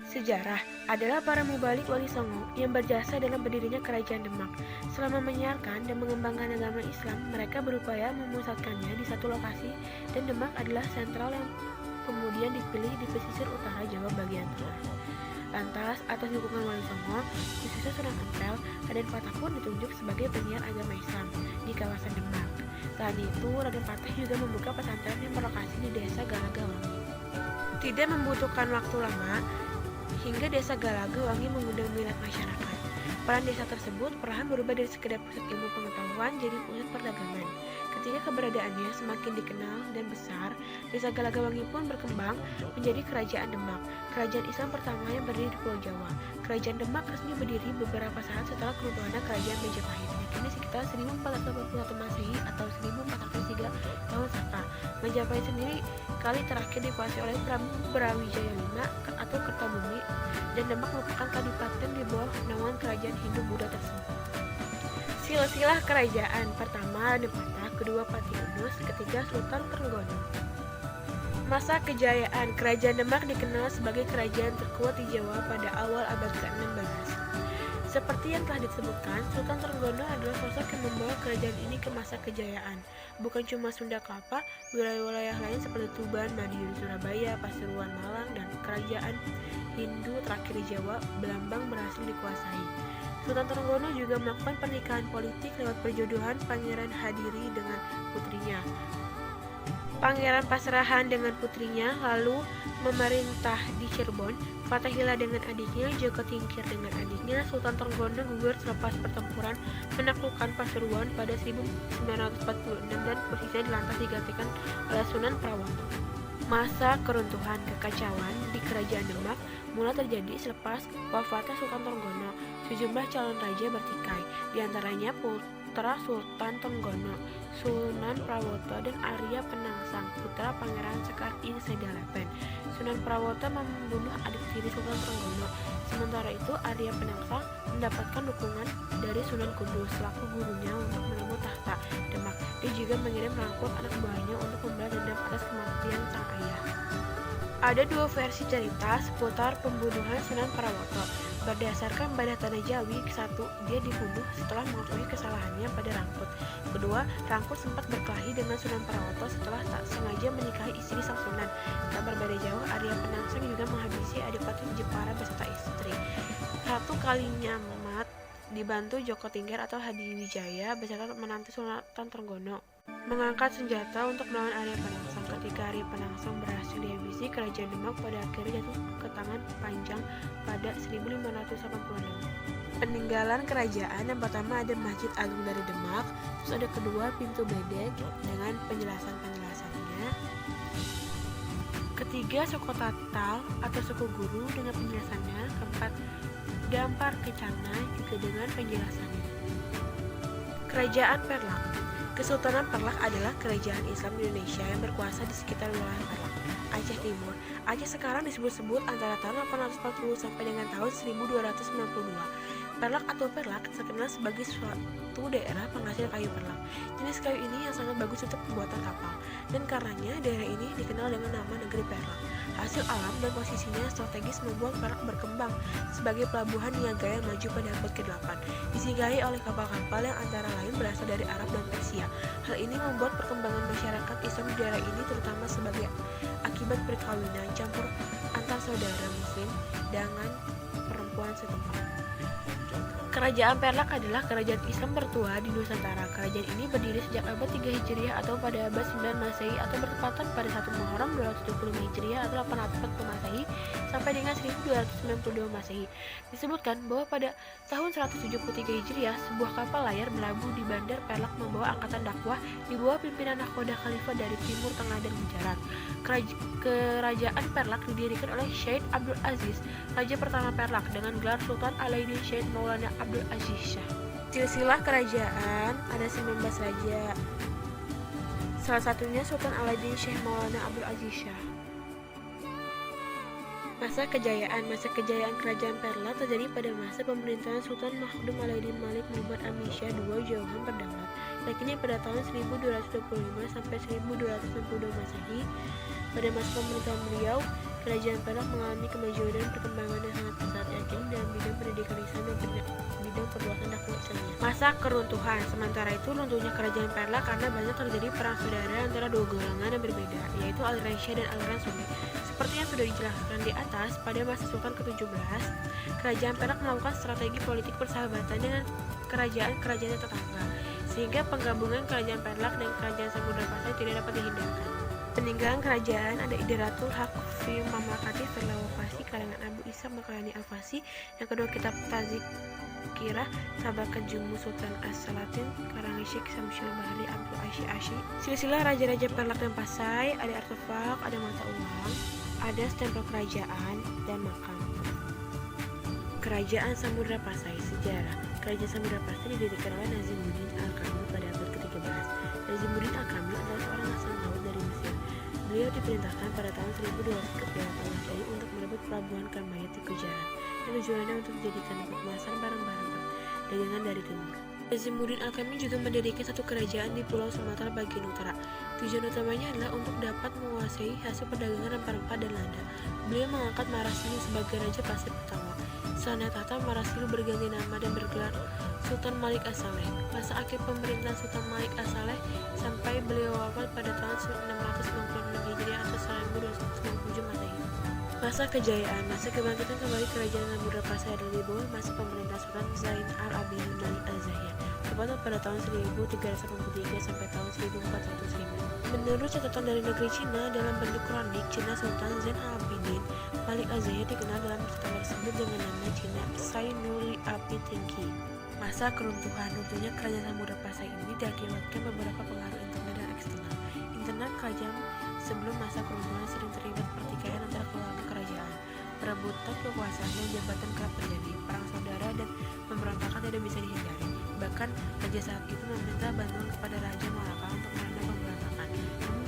Sejarah adalah para mubalik Wali Songo yang berjasa dalam berdirinya Kerajaan Demak. Selama menyiarkan dan mengembangkan agama Islam, mereka berupaya memusatkannya di satu lokasi dan Demak adalah sentral yang kemudian dipilih di pesisir utara Jawa bagian tengah. Lantas, atas dukungan Wali Songo, khususnya Sunan Ampel, Raden Patah pun ditunjuk sebagai penyiar agama Islam di kawasan Demak. Selain itu, Raden Patah juga membuka pesantren yang berlokasi di desa Galagawangi. Tidak membutuhkan waktu lama, hingga desa Galagawangi mengundang minat masyarakat. Peran desa tersebut perlahan berubah dari sekedar pusat ilmu pengetahuan jadi pusat perdagangan. Ketika keberadaannya semakin dikenal dan besar, desa Galagawangi pun berkembang menjadi Kerajaan Demak, kerajaan Islam pertama yang berdiri di Pulau Jawa. Kerajaan Demak resmi berdiri beberapa saat setelah keruntuhannya Kerajaan Majapahit, yakni sekitar 1481 Masehi atau 1403 tahun Saka. Majapahit sendiri kali terakhir dikuasai oleh Prabu Brawijaya V atau Kertabumi, dan Demak merupakan kadipaten di bawah naungan kerajaan Hindu-Buddha tersebut. Silsilah kerajaan: pertama Raden Patah, kedua Pati Unus, ketiga Sultan Trenggono. Masa kejayaan: Kerajaan Demak dikenal sebagai kerajaan terkuat di Jawa pada awal abad ke-16. Seperti yang telah disebutkan, Sultan Trenggono adalah sosok yang membawa kerajaan ini ke masa kejayaan. Bukan cuma Sunda Kelapa, wilayah-wilayah lain seperti Tuban, Madiun, Surabaya, Pasuruan, Malang, dan kerajaan Hindu terakhir di Jawa, Belambang berhasil dikuasai. Sultan Trenggono juga melakukan pernikahan politik lewat perjodohan Pangeran Hadiri dengan putrinya. Pangeran Paserahan dengan putrinya lalu memerintah di Cirebon. Fatahillah dengan adiknya, Joko Tingkir dengan adiknya. Sultan Trenggono gugur selepas pertempuran menaklukkan Pasuruan pada 1946 dan posisinya dilantas digantikan oleh Sunan Prawoto. Masa keruntuhan kekacauan di Kerajaan Demak mulai terjadi selepas wafatnya Sultan Trenggono. Sejumlah calon raja bertikai, diantaranya putra Sultan Trenggono, Sunan Prawoto, dan Arya Penangsang, putra Pangeran Sekar I Sedalepen. Sunan Prawoto membunuh adik tiri Sultan Trenggono. Sementara itu, Arya Penangsang mendapatkan dukungan dari Sunan Kudus selaku gurunya untuk merebut tahta Demak. Dia juga mengirim rangkut anak buahnya untuk membalas dendam atas kematian sang ayah. Ada dua versi cerita seputar pembunuhan Sunan Prawoto. Berdasarkan Badah Tanah Jawi, satu, dia dibunuh setelah mengakui kesalahannya pada Rangkut. Kedua, Rangkut sempat berkelahi dengan Sunan Prawoto setelah tak sengaja menikahi istri sang Sunan. Tak berbeda jauh, Arya Penangsang juga menghabisi Adipati Jepara beserta istri. Ratu Kalinyamat dibantu Joko Tingkir atau Hadiwijaya beserta menantu Sultan Trenggono mengangkat senjata untuk melawan Arya Penangsang. Ketika Arya Penangsang berhasil dihabisi, Kerajaan Demak pada akhirnya jatuh ke tangan Panjang pada 1586. Peninggalan kerajaan: yang pertama ada Masjid Agung dari Demak, terus ada kedua Pintu Bedek dengan penjelasan-penjelasannya. Ketiga suku Tatal atau suku Guru dengan penjelasannya. Keempat Dampar Kencana juga dengan penjelasannya. Kerajaan Perlak. Kesultanan Perlak adalah kerajaan Islam di Indonesia yang berkuasa di sekitar wilayah Perlak, Aceh Timur. Aceh sekarang disebut-sebut antara tahun 840 sampai dengan tahun 1292. Perlak atau Perlak terkenal sebagai suatu daerah penghasil kayu perlak. Jenis kayu ini yang sangat bagus untuk pembuatan kapal, dan karenanya daerah ini dikenal dengan nama Negeri Perlak. Hasil alam dan posisinya strategis membuat Perlak berkembang sebagai pelabuhan niaga yang maju pada abad ke-8, disinggahi oleh kapal-kapal yang antara lain berasal dari Arab dan Persia. Hal ini membuat perkembangan masyarakat Islam di daerah ini terutama sebagai akibat perkawinan campur antar saudara Muslim dengan perempuan setempat. Kerajaan Perlak adalah kerajaan Islam tertua di Nusantara. Kerajaan ini berdiri sejak abad 3 Hijriah atau pada abad 9 Masehi atau bertepatan pada 1 Muharram 270 Hijriah atau 840 Masehi sampai dengan 1292 Masehi. Disebutkan bahwa pada tahun 173 Hijriah, sebuah kapal layar berlabuh di Bandar Perlak membawa angkatan dakwah di bawah pimpinan nahkoda khalifah dari Timur Tengah dan Gujarat. Kerajaan Perlak didirikan oleh Syed Abdul Aziz, raja pertama Perlak, dengan gelar Sultan Alaiddin Syed Maulana Abdul Aziz Shah. Silsilah kerajaan ada 19 raja. Salah satunya Sultan Alaiddin Syekh Maulana Abdul Aziz Shah. Masa kejayaan kerajaan Perlak terjadi pada masa pemerintahan Sultan Makhdum Alaiddin Malik Muhammad Amin Syah II Jawahan Perdaulat, yakni pada tahun 1225 sampai 1262 Masehi. Pada masa pemerintahan beliau, Kerajaan Perak mengalami kemajuan dan perkembangan yang sangat pesat, yakni dalam bidang pendidikan Islam dan bidang perluasan dakwah Islamiyah. Masa keruntuhan. Sementara itu, runtuhnya Kerajaan Perak karena banyak terjadi perang saudara antara dua golongan yang berbeda, yaitu aliran Syiah dan aliran Sunni. Seperti yang sudah dijelaskan di atas, pada masa Sultan ke-17, Kerajaan Perak melakukan strategi politik persahabatan dengan kerajaan-kerajaan tetangga, sehingga penggabungan Kerajaan Perak dan Kerajaan Samudra Pasai tidak dapat dihindarkan. Peninggalan kerajaan ada Idaratul Haq fi Mamlakati Firlawafasi karangan Abu Isa Makalani Al-Fasi, yang kedua kitab Tazkirah Sabaka Jumu Sultan As-Salatin karangan Syekh Samsyul Bahri Abdul Asy-Asy. Silsilah Raja-Raja Perak dan Pasai, ada artefak, ada mata uang, ada stempel kerajaan dan makam. Kerajaan Samudra Pasai. Sejarah. Kerajaan Samudra Pasai didirikan oleh Nazimuddin Al-Kamil pada abad ke-13. Nazimuddin Al-Kamil adalah seorang asal laut dari Mesir. Beliau diperintahkan pada tahun 1218 Masehi untuk merebut pelabuhan Kambayat di Gujarat, dan tujuannya untuk dijadikan tempat pemasaran barang-barang dagangan dari timur. Nazimuddin Al-Kamil juga mendirikan satu kerajaan di Pulau Sumatera bagian utara. Tujuan utamanya adalah untuk dapat menguasai hasil perdagangan rempah-rempah dan lada. Beliau mengangkat Marasilu sebagai Raja Pasir pertama. Setelah tahta, Marasilu berganti nama dan bergelar Sultan Malik As-Saleh. Masa akhir pemerintahan Sultan Malik As-Saleh sampai beliau wafat pada tahun 696 Hijriah atau 1297 Masehi. Masa kejayaan. Masa kebangkitan kembali Kerajaan Samudra Pasai adalah di bawah masa pemerintahan Sultan Zain al-Abidin Malik Al-Zahir, tepatnya pada tahun 1383 sampai tahun 1405. Menurut catatan dari negeri Cina dalam bentuk kronik, Cina Sultan Zain al-Abidin Malik Al-Zahir dikenal dalam catatan tersebut dengan nama Cina Zainul Abidin Qi. Masa keruntuhan. Runtuhnya Kerajaan Samudra Pasai ini diakibatkan beberapa pengaruh internal dan eksternal. Internal kerajaan sebelum masa keruntuhan sering terlibat pertikaian antara keluarga kerajaan. Perebutan kekuasaan dan jabatan kerap terjadi. Perang saudara dan pemberontakan tidak bisa dihindari. Bahkan raja saat itu meminta bantuan kepada Raja Malaka untuk meredam pemberontakan. Namun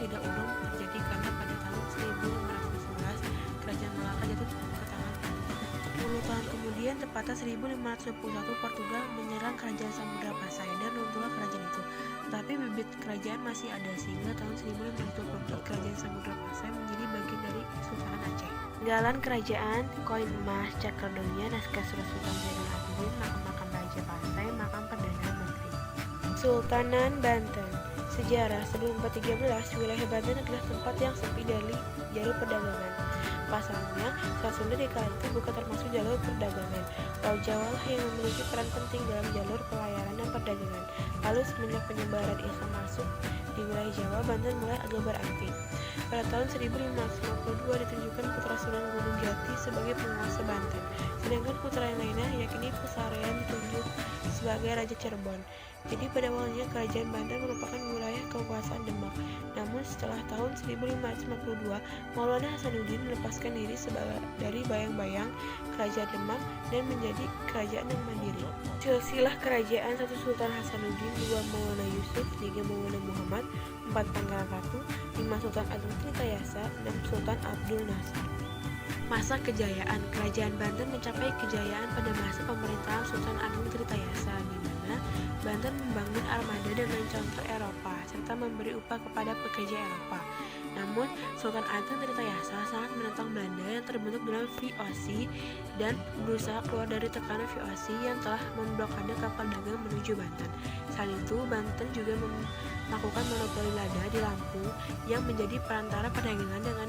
tidak urung terjadi karena pada tahun 1511 Kerajaan Malaka jatuh ke tangan Portugal. 10 tahun kemudian, tepatnya 1521, Portugal menyerang Kerajaan Samudra Pasai dan runtuhlah kerajaan itu. Tetapi bibit kerajaan masih ada, sehingga tahun 1524 Kerajaan Samudra Pasai menjadi bagian dari Kesultanan Aceh. Peninggalan kerajaan, koin emas, caker dunia, naskah surat Sultan Zainul Abidin, makam-makam Raja Pasai, makam Perdana Menteri. Sultanan Banten. Sejarah. Sebelum abad 13, wilayah Banten adalah tempat yang sepi dari jalur perdagangan. Pasalnya, Selat Sunda di kala itu bukan termasuk jalur perdagangan. Laut Jawa lah yang memiliki peran penting dalam jalur pelayaran dan perdagangan. Lalu semenjak penyebaran Islam masuk di wilayah Jawa, Banten mulai agak beranti. Pada tahun 1552 ditunjukkan putra Sunan Gunung Jati sebagai penguasa Banten, sedangkan putra yang lainnya yakni Pesarean ditunjuk sebagai Raja Cirebon. Jadi pada awalnya Kerajaan Banten merupakan wilayah kekuasaan Demak. Namun setelah tahun 1552, Maulana Hasanuddin melepaskan diri dari bayang-bayang Kerajaan Demak dan menjadi kerajaan yang mandiri. Silsilah kerajaan: 1 Sultan Hasanuddin, 2 Maulana Yusuf, 3 Maulana Muhammad, 4 Pangeran Ratu, 5 Sultan Agung Tirtayasa, 6 Sultan Abdul Nasir. Masa kejayaan. Kerajaan Banten mencapai kejayaan pada masa pemerintahan Sultan Agung Tirtayasa, di mana Banten membangun armada dan mencontoh Eropa serta memberi upah kepada pekerja Eropa. Namun, Sultan Agung Tirtayasa sangat menentang Belanda yang terbentuk dalam VOC dan berusaha keluar dari tekanan VOC yang telah memblokade kapal dagang menuju Banten. Selain itu, Banten juga melakukan monopoli lada di Lampung yang menjadi perantara perdagangan dengan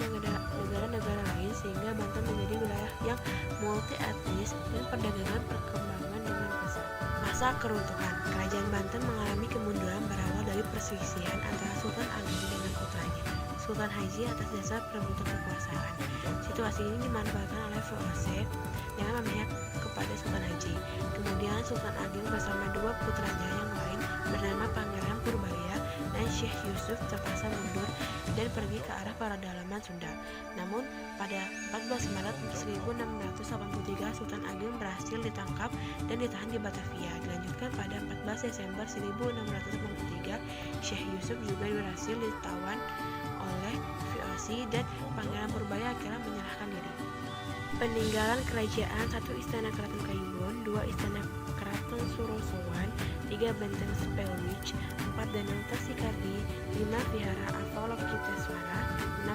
negara-negara lain, sehingga Banten menjadi wilayah yang multi etnis dan perdagangan perkembangan dengan pesat. Masa keruntuhan. Kerajaan Banten mengalami kemunduran berawal dari perselisihan antara Sultan Agung dengan putranya, Sultan Haji, atas dasar perebutan kekuasaan. Situasi ini dimanfaatkan oleh VOC dengan memihak kepada Sultan Haji. Kemudian Sultan Agung bersama 2 putranya yang lain bernama Pangeran Purbaya dan Syekh Yusuf terpaksa mundur dan pergi ke arah pedalaman Sunda. Namun pada 14 Maret 1683 Sultan Agung berhasil ditangkap dan ditahan di Batavia. Dilanjutkan pada 14 Desember 1683 Syekh Yusuf juga berhasil ditawan oleh VOC dan Pangeran Purbaya akhirnya menyerahkan diri. Peninggalan kerajaan: 1 Istana Keraton Kayubon, 2 Istana Keraton Surosowan, 3 Benteng Spelwich, 4 Danau Tasikardi, 5 Vihara Avalokiteswara, 6